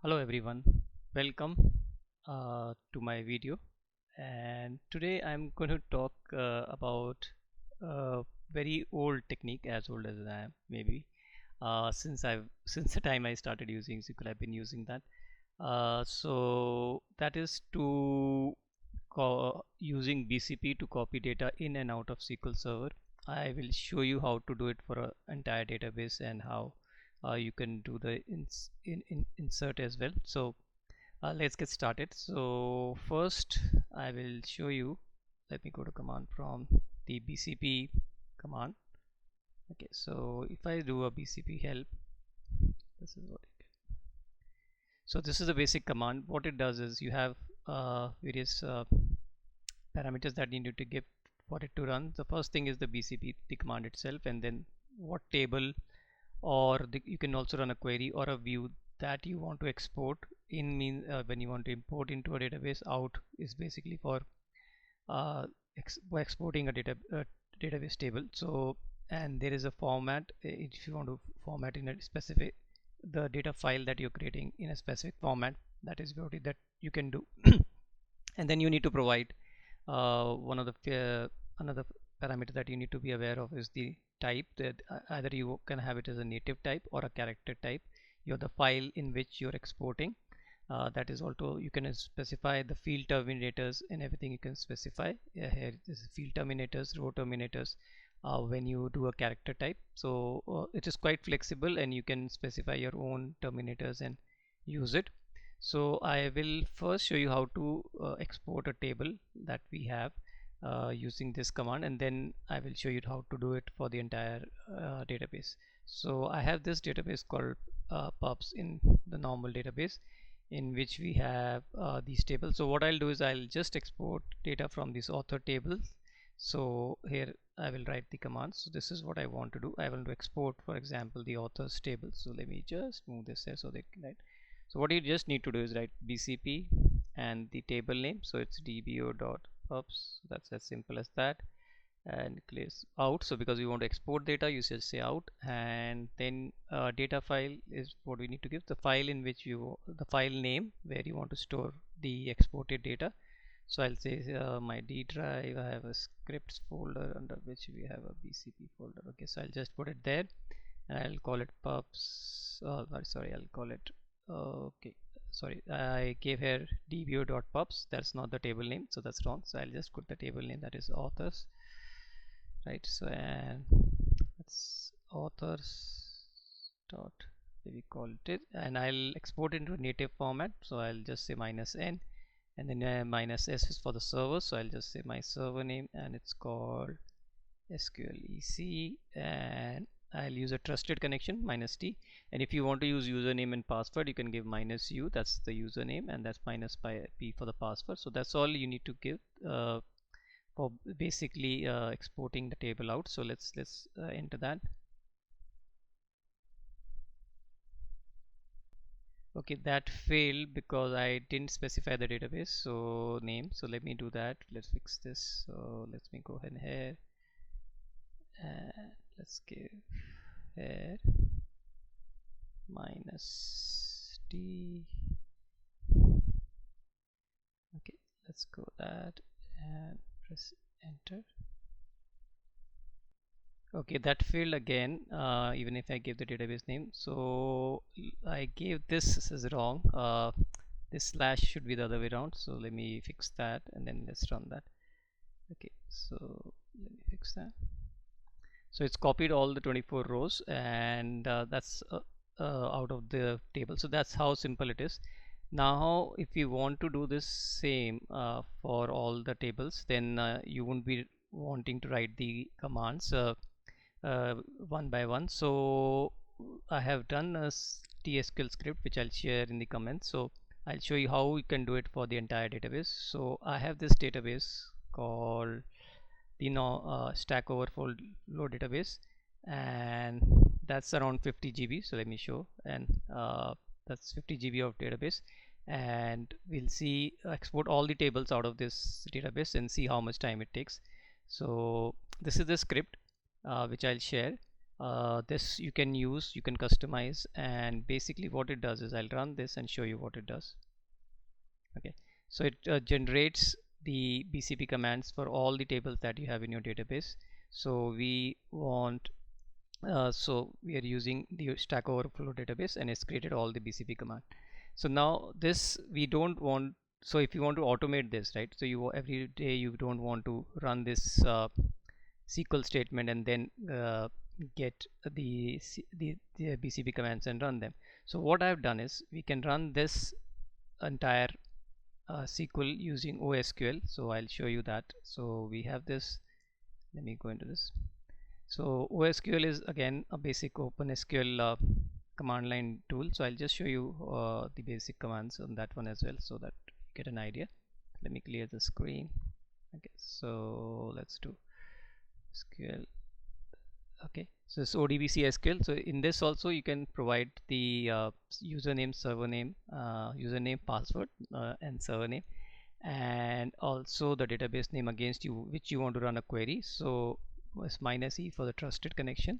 Hello everyone, welcome to my video, and today I'm going to talk about a very old technique, as old as I am maybe, since the time I started using SQL I've been using that. So that is to using BCP to copy data in and out of SQL Server. I will show you how to do it for an entire database and how you can do the insert as well. So let's get started. So first I will show you. Let me go to command prompt, the BCP command. Okay, so if I do a BCP help, this is what it is. So this is the basic command. What it does is you have various parameters that you need to give for it to run. The first thing is the BCP, the command itself, and then what table, or you can also run a query or a view that you want to export in. When you want to import into a database. Out is basically for exporting a database table. So, and there is a format if you want to format in a specific the data file that you're creating in a specific format. That is what that you can do. And then you need to provide one of the another parameter that you need to be aware of is the type. That either you can have it as a native type or a character type. You're the file in which you're exporting. That is also, you can specify the field terminators and everything. You can specify here this is field terminators, row terminators when you do a character type. So it is quite flexible and you can specify your own terminators and use it. So I will first show you how to export a table that we have using this command, and then I will show you how to do it for the entire database. So I have this database called pubs in the normal database, in which we have these tables. So what I'll do is I'll just export data from this author tables. So here I will write the command. So this is what I want to do. I want to export, for example, the authors table. So let me just move this here so they can write. So what you just need to do is write BCP and the table name. So it's dbo.pubs. That's as simple as that. And clears out. So because we want to export data, you should say out, and then data file is what we need to give. The file in which the file name where you want to store the exported data. So I'll say my D drive, I have a scripts folder under which we have a BCP folder. Okay, so I'll just put it there, and I'll call it pubs. Sorry, I'll call it. Okay, sorry, I gave here dbo.pubs. That's not the table name, so that's wrong. So I'll just put the table name, that is authors. Right, so and that's authors dot we call it, and I'll export into native format. So I'll just say -n, and then -s is for the server. So I'll just say my server name, and it's called SQLEC, and I'll use a trusted connection -t. And if you want to use username and password, you can give -u, that's the username, and that's -p for the password. So that's all you need to give for basically exporting the table out. So let's enter that. Okay, that failed because I didn't specify the database so name. So let me do that. Let's fix this. So let me go ahead here and let's give here -t. Okay, let's go that and press enter. Okay, that failed again, even if I gave the database name. So I gave this is wrong. This slash should be the other way around. So let me fix that, and then let's run that. Okay, so let me fix that. So it's copied all the 24 rows, and that's out of the table. So that's how simple it is. Now if you want to do this same for all the tables, then you won't be wanting to write the commands one by one. So I have done a TSQL script which I'll share in the comments. So I'll show you how we can do it for the entire database. So I have this database called the Stack Overflow database, and that's around 50 GB. So let me show, and that's 50 GB of database, and we'll see export all the tables out of this database and see how much time it takes. So this is the script which I'll share. this you can use, you can customize, and basically what it does is I'll run this and show you what it does. Okay, so it generates the BCP commands for all the tables that you have in your database. So we want so we are using the Stack Overflow database, and it's created all the BCP command. So now this we don't want, so if you want to automate this, right, so you every day you don't want to run this SQL statement and then get the BCP commands and run them. So what I've done is we can run this entire SQL using osql. So I'll show you that. So we have this, let me go into this. So osql is again a basic OpenSQL command line tool. So I'll just show you the basic commands on that one as well, so that you get an idea. Let me clear the screen. Okay, so let's do SQL. Okay, so it's ODBC SQL. So in this also you can provide the username, server name, username, password, and server name, and also the database name against you which you want to run a query. So it's -e for the trusted connection,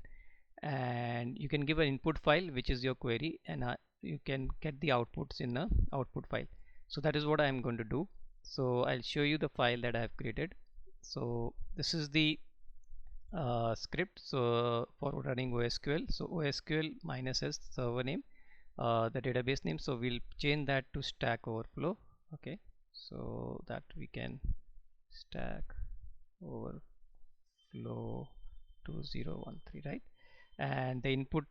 and you can give an input file which is your query, and you can get the outputs in a output file. So that is what I am going to do. So I'll show you the file that I have created. So this is the script so for running osql. So osql -s server name, the database name, so we'll change that to Stack Overflow. Okay, so that we can Stack Overflow 2013, right? And the input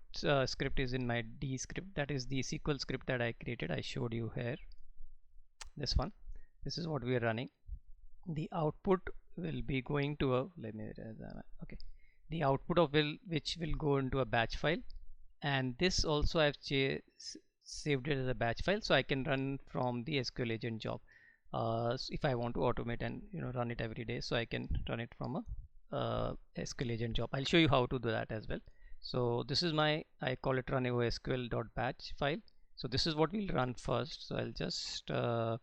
script is in my D script, that is the SQL script that I created. I showed you here, this one. This is what we are running. The output will be going to a, let me okay, the output of which will go into a batch file, and this also I've saved it as a batch file, so I can run from the SQL agent job. So if I want to automate and run it every day, so I can run it from a SQL agent job. I'll show you how to do that as well. So this is my, I call it run osql.batch file. So this is what we'll run first. So I'll just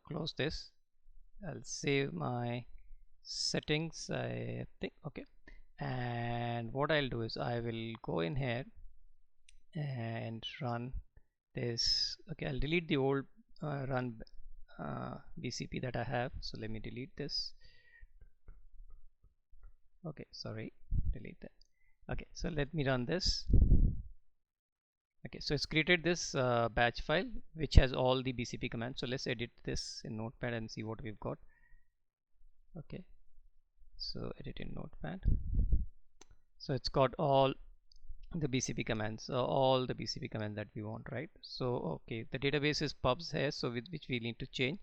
close this. I'll save my settings, I think. Okay, and what I'll do is I will go in here and run this. Okay, I'll delete the old run BCP that I have. So let me delete this. Okay, sorry, delete that. Okay, so let me run this. Okay, so it's created this batch file which has all the BCP commands. So let's edit this in Notepad and see what we've got. Okay, so edit in Notepad. So it's got all the BCP commands, all the BCP commands that we want, right? So okay, the database is pubs here, so with which we need to change.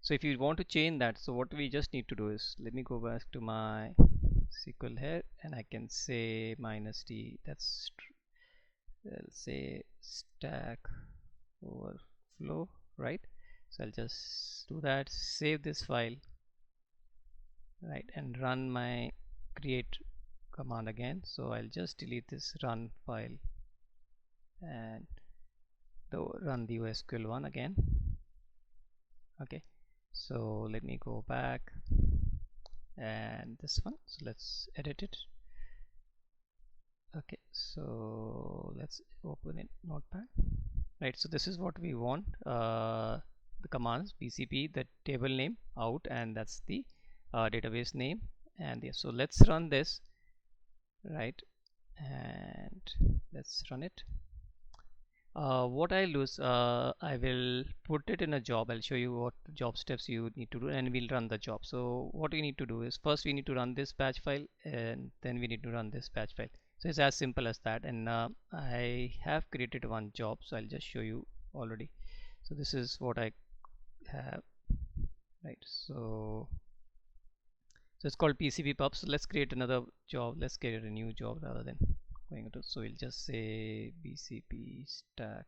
So if you want to change that, so what we just need to do is, let me go back to my SQL here, and I can say -d, that's I'll say Stack Overflow, right? So I'll just do that, save this file, right, and run my create command again. So I'll just delete this run file and run the osql one again. Okay, so let me go back, and this one, so let's edit it. Okay, so let's open it Notepad, right? So this is what we want, the commands BCP, the table name out, and that's the database name. And so let's run this, right, and let's run it. What I'll do is I will put it in a job. I'll show you what job steps you need to do, and we'll run the job. So what we need to do is, first we need to run this batch file, and then we need to run this batch file. So it's as simple as that. And I have created one job, so I'll just show you already. So this is what I have, right? So it's called bcpPub. So let's create another job. Let's create a new job rather than going to, so we'll just say BCP Stack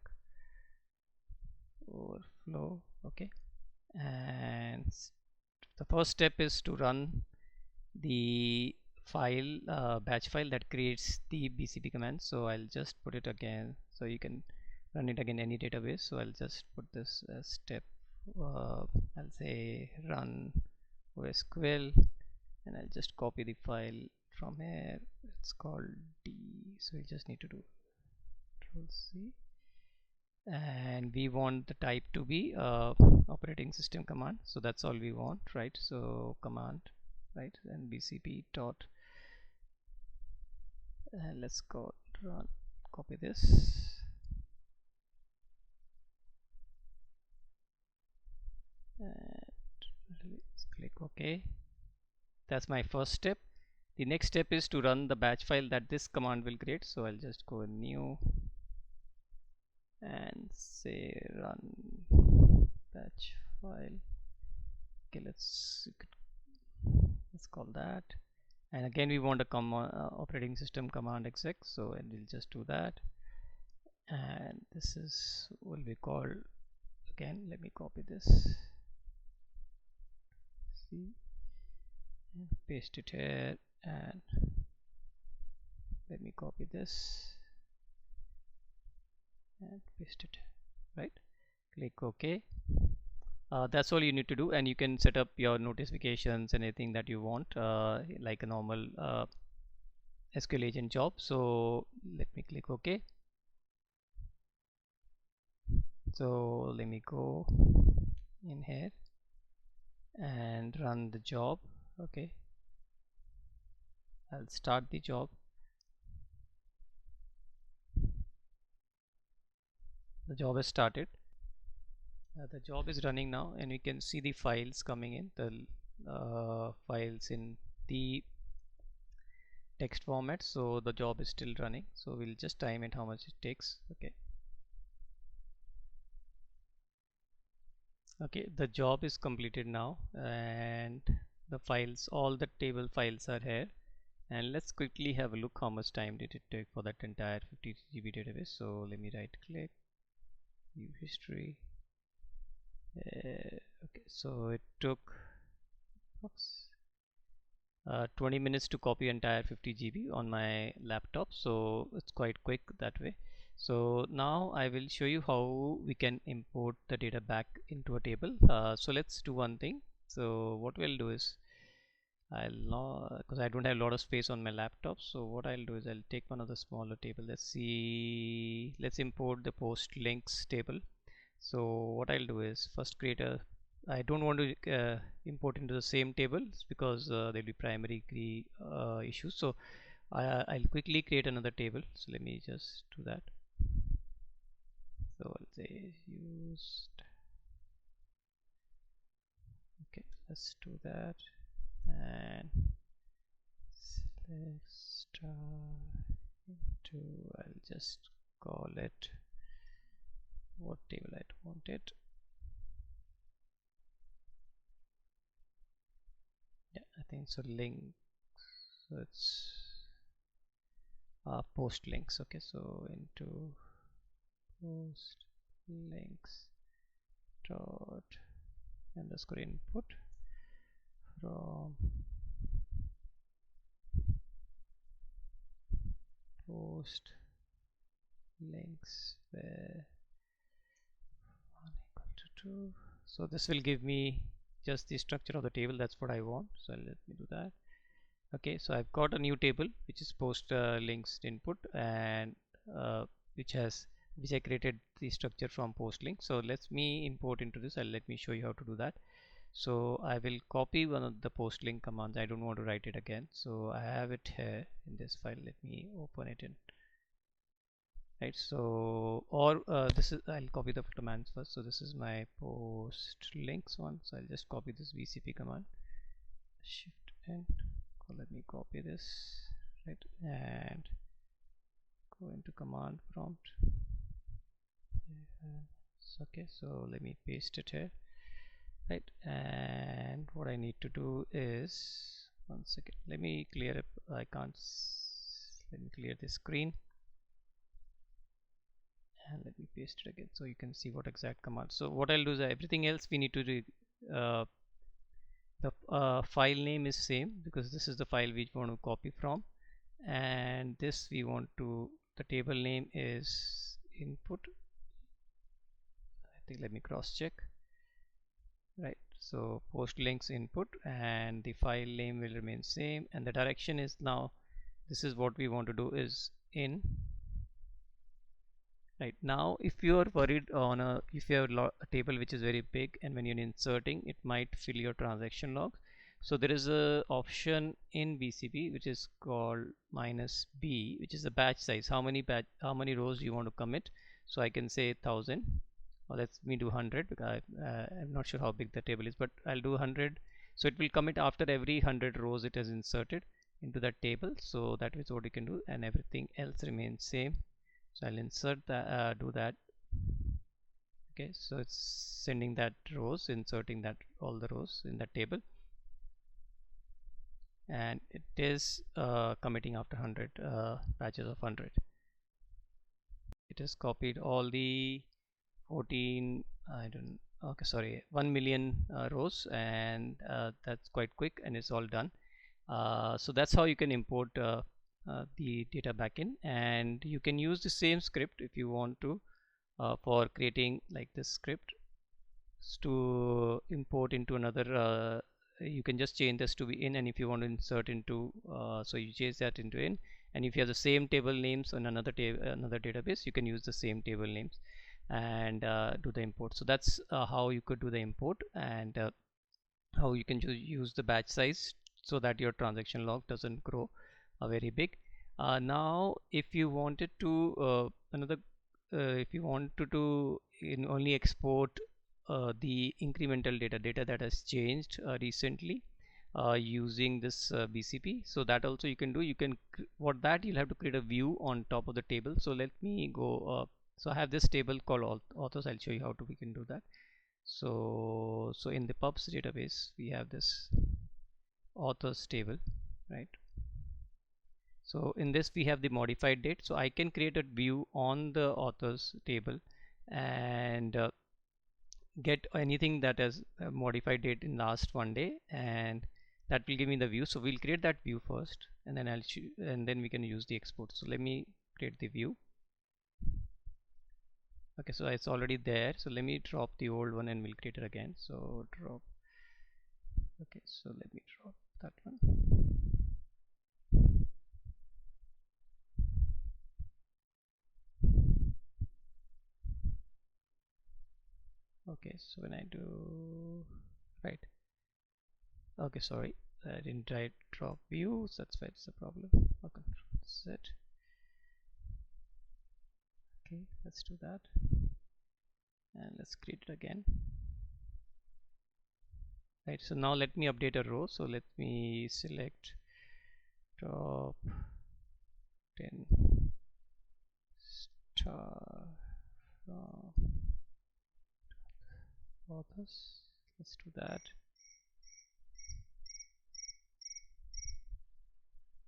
Overflow. Okay, and the first step is to run the file, batch file that creates the BCP command. So I'll just put it again, so you can run it again any database. So I'll just put this as step, I'll say run osql, and I'll just copy the file from here it's called D, so we just need to do Control C, and we want the type to be operating system command, so that's all we want, right? So command, right, and bcp dot, and let's go run, copy this, and let's click OK. That's my first step. The next step is to run the batch file that this command will create, so I'll just go new and say run batch file. Okay, let's call that, and again we want a operating system command exec, so and we'll just do that, and this is will be called, again let me copy this, see, and paste it here, and let me copy this and paste it, right, click OK. That's all you need to do, and you can set up your notifications, anything that you want, like a normal SQL agent job. So let me click OK. So let me go in here and run the job. Okay, I'll start the job. The job has started. The job is running now, and you can see the files coming in, the files in the text format. So the job is still running, so we'll just time it how much it takes. Okay, the job is completed now, and the files, all the table files are here, and let's quickly have a look how much time did it take for that entire 50 GB database. So let me right click, view history. Okay, so it took 20 minutes to copy entire 50 GB on my laptop, so it's quite quick that way. So now I will show you how we can import the data back into a table. So let's do one thing. So what we'll do is, because I don't have a lot of space on my laptop, so what I'll do is I'll take one of the smaller table. Let's import the post links table. So what I'll do is first I don't want to import into the same tables because there'll be primary key issues. So I'll quickly create another table. So let me just do that. So I'll say used. Okay, let's do that, and select star into, I'll just call it, what table I want it. Yeah, I think so, links. So it's post links. Okay, so into post links dot underscore input from post links where 1 equal to 2. So this will give me just the structure of the table. That's what I want, so let me do that. Okay, so I've got a new table which is post links input, and which I created the structure from post link. So let me import into this, and let me show you how to do that. So I will copy one of the post link commands. I don't want to write it again, so I have it here in this file. Let me open it in. Right, so this is, I'll copy the commands first. So this is my post links one, so I'll just copy this bcp command, shift n, let me copy this, right, and go into command prompt. Okay, so let me paste it here, right, and what I need to do is, one second, let me clear up, let me clear this screen, and let me paste it again so you can see what exact command. So what I'll do is, everything else we need to do, the file name is same because this is the file we want to copy from, and this we want to, the table name is input. I think, let me cross check, right, So post links input, and the file name will remain same, and the direction is now, this is what we want to do is in. Right now, if you are worried on if you have a table which is very big, and when you're inserting, it might fill your transaction logs. So there is a option in BCP which is called -b, which is the batch size. How many rows do you want to commit? So I can say 1000, or let me do 100 because I'm not sure how big the table is, but I'll do 100. So it will commit after every 100 rows it has inserted into that table. So that is what you can do, and everything else remains same. So I'll insert that, do that. Okay, so it's sending that rows, inserting that all the rows in that table, and it is committing after 100 batches of 100. It has copied all the 14, I don't, okay, sorry, 1 million rows, and that's quite quick, and it's all done. So that's how you can import the data back in, and you can use the same script if you want to for creating like this script to import into another. You can just change this to be in, and if you want to insert into, so you change that into in, and if you have the same table names on another database, you can use the same table names and do the import. So that's how you could do the import, and how you can use the batch size so that your transaction log doesn't grow very big. Now if you wanted to if you wanted to only export the incremental data that has changed recently using this BCP, so that also you can do. You can what that you'll have to create a view on top of the table. So let me go so I have this table called authors. I'll show you how we can do that. So in the pubs database we have this authors table, right? So in this we have the modified date, so I can create a view on the authors table and get anything that has a modified date in last 1 day, and that will give me the view. So we'll create that view first, and then and then we can use the export. So let me create the view. Okay, so it's already there, so let me drop the old one and we'll create it again. So drop, okay, so let me drop that one. Okay, so when I do, right, okay, sorry, I didn't try drop view, so that's why it's a problem. Okay, Z. Okay, let's do that, and let's create it again. Right, so now let me update a row. So let me select top 10 star authors. Let's do that,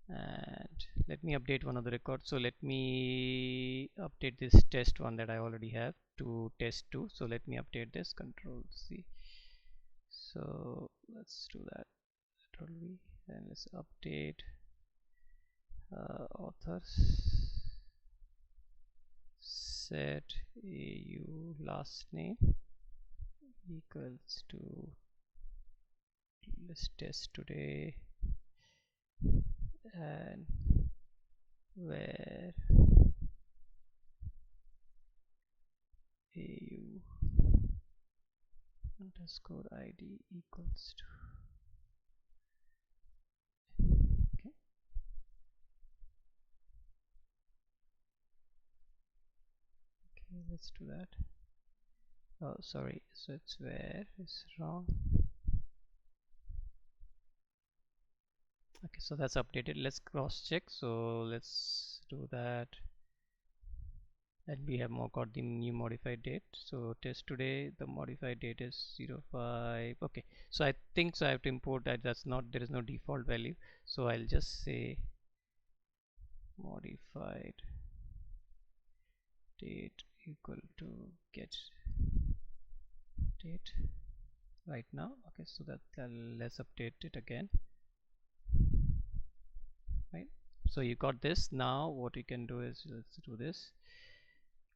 and let me update one of the records. So let me update this test one that I already have to test 2. So let me update this, Control C. So let's do that, Control V, and let's update authors, set AU last name equals to, let's test today, and where AU underscore ID equals to, okay, let's do that. Oh, sorry, so it's where is wrong. Okay, so that's updated. Let's cross check. So let's do that, and we have got the new modified date. So test today, the modified date is 05. Okay, so I think so I have to import that. That's not, there is no default value, so I'll just say modified date equal to get date right now. Okay, so that let's update it again, right? So you got this. Now what we can do is, let's do this,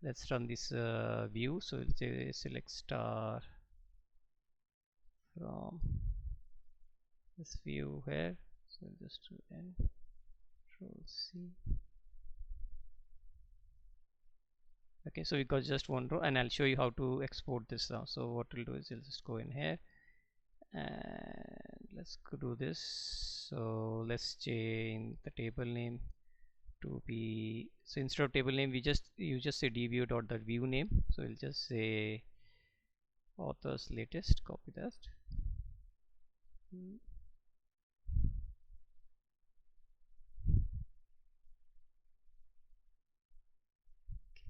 let's run this view. So we'll say select star from this view here. So we'll just do N Control C. Okay, so we got just one row, and I'll show you how to export this now. So what we'll do is we'll just go in here and let's do this. So let's change the table name to be, so instead of table name you just say dview.the-view name. So we'll just say author's latest, copy that.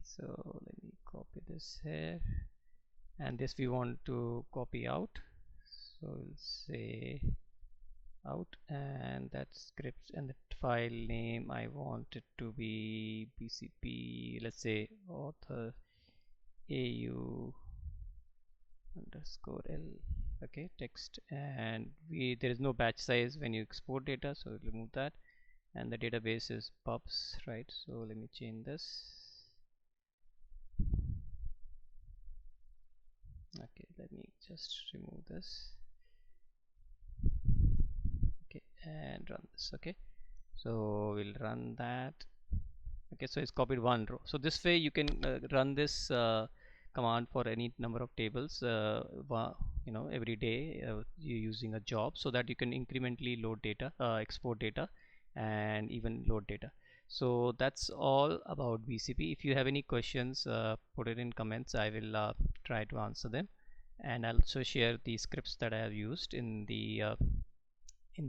So let me copy this here, and this we want to copy out, so we'll say out, and that script and the file name I want it to be bcp, let's say author au underscore l, okay, text, and there is no batch size when you export data, so we'll remove that, and the database is pubs, right? So let me change this. Okay, let me just remove this. Okay, and run this. Okay, so we'll run that. Okay, so it's copied one row. So this way you can run this command for any number of tables, every day you're using a job, so that you can incrementally load data, export data, and even load data. So that's all about BCP. If you have any questions, put it in comments. I will try to answer them, and I'll also share the scripts that I have used in the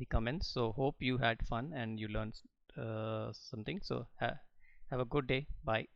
comments. So hope you had fun and you learned something. So have a good day. Bye.